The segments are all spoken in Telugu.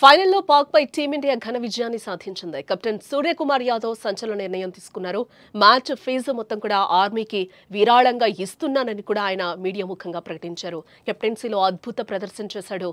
ఫైనల్లో పాక్పై టీమిండియా ఘన విజయాన్ని సాధించింది. కెప్టెన్ సూర్యకుమార్ యాదవ్ సంచలన నిర్ణయం తీసుకున్నారు. మ్యాచ్ ఫీజు మొత్తం కూడా ఆర్మీకి విరాళంగా ఇస్తున్నానని కూడా ఆయన మీడియా ముఖంగా ప్రకటించారు. కెప్టెన్సీలో అద్భుత ప్రదర్శన చేశాడు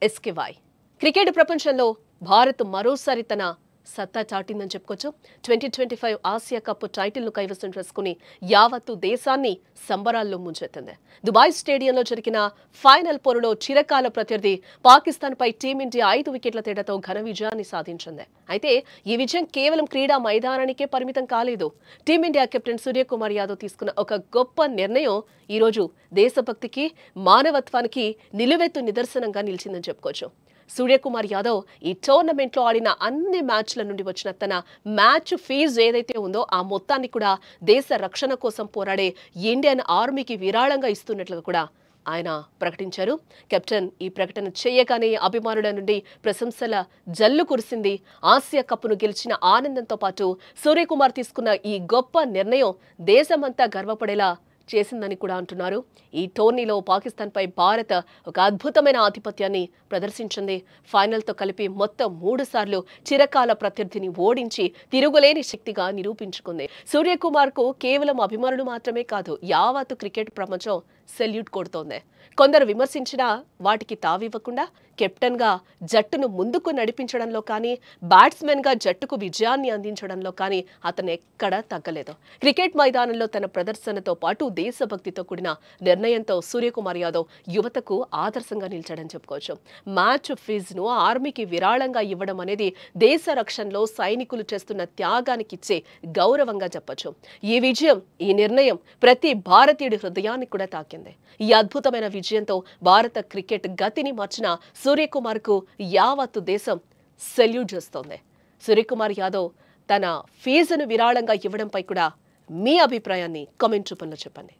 ఎస్కేవై. క్రికెట్ ప్రపంచంలో భారత్ మరోసారి తన సత్తా చాటిందని చెప్పుకోవచ్చు. 2025 ఆసియా కప్ టైటిల్ను కైవసం చేసుకుని యావత్తు దేశాన్ని సంబరాల్లో ముంచెత్తింది. దుబాయ్ స్టేడియంలో జరిగిన ఫైనల్ పోరులో చిరకాల ప్రత్యర్థి పాకిస్తాన్పై టీమిండియా 5 వికెట్ల తేడాతో ఘన విజయాన్ని సాధించింది. అయితే ఈ విజయం కేవలం క్రీడా మైదానానికే పరిమితం కాలేదు. టీమిండియా కెప్టెన్ సూర్యకుమార్ యాదవ్ తీసుకున్న ఒక గొప్ప నిర్ణయం ఈరోజు దేశభక్తికి, మానవత్వానికి నిలువెత్తు నిదర్శనంగా నిలిచిందని చెప్పుకోవచ్చు. సూర్యకుమార్ యాదవ్ ఈ టోర్నమెంట్లో ఆడిన అన్ని మ్యాచ్ల నుండి వచ్చిన తన మ్యాచ్ ఫీజు ఏదైతే ఉందో ఆ మొత్తాన్ని కూడా దేశ రక్షణ కోసం పోరాడే ఇండియన్ ఆర్మీకి విరాళంగా ఇస్తున్నట్లుగా కూడా ఆయన ప్రకటించారు. కెప్టెన్ ఈ ప్రకటన చేయగానే అభిమానుల నుండి ప్రశంసల జల్లు కురిసింది. ఆసియా కప్ను గెలిచిన ఆనందంతో పాటు సూర్యకుమార్ తీసుకున్న ఈ గొప్ప నిర్ణయం దేశమంతా గర్వపడేలా చేసిందని కూడా అంటున్నారు. ఈ టోర్నీలో పాకిస్తాన్పై భారత్ ఒక అద్భుతమైన ఆధిపత్యాన్ని ప్రదర్శించింది. ఫైనల్తో కలిపి మొత్తం 3 సార్లు చిరకాల ప్రత్యర్థిని ఓడించి తిరుగులేని శక్తిగా నిరూపించుకుంది. సూర్యకుమార్కు కేవలం అభిమానులు మాత్రమే కాదు, యావత్తు క్రికెట్ ప్రపంచం సెల్యూట్ కొడుతోంది. కొందరు విమర్శించినా వాటికి తావివ్వకుండా కెప్టెన్గా జట్టును ముందుకు నడిపించడంలో కానీ, బ్యాట్స్మెన్గా జట్టుకు విజయాన్ని అందించడంలో కానీ అతను ఎక్కడా తగ్గలేదు. క్రికెట్ మైదానంలో తన ప్రదర్శనతో పాటు దేశభక్తితో కూడిన నిర్ణయంతో సూర్యకుమార్ యాదవ్ యువతకు ఆదర్శంగా నిలిచాడని చెప్పుకోవచ్చు. మ్యాచ్ ఫీజును ఆర్మీకి విరాళంగా ఇవ్వడం అనేది దేశ రక్షణలో సైనికులు చేస్తున్న త్యాగానికి ఇచ్చే గౌరవంగా చెప్పొచ్చు. ఈ విజయం, ఈ నిర్ణయం ప్రతి భారతీయుడి హృదయాన్ని కూడా తాకింది. ఈ అద్భుతమైన విజయంతో భారత క్రికెట్ గతిని మార్చిన సూర్యకుమార్కు యావత్తు దేశం సెల్యూట్ చేస్తోంది. సూర్యకుమార్ యాదవ్ తన ఫీజును విరాళంగా ఇవ్వడంపై కూడా మీ అభిప్రాయాన్ని కామెంట్ రూపంలో చెప్పండి.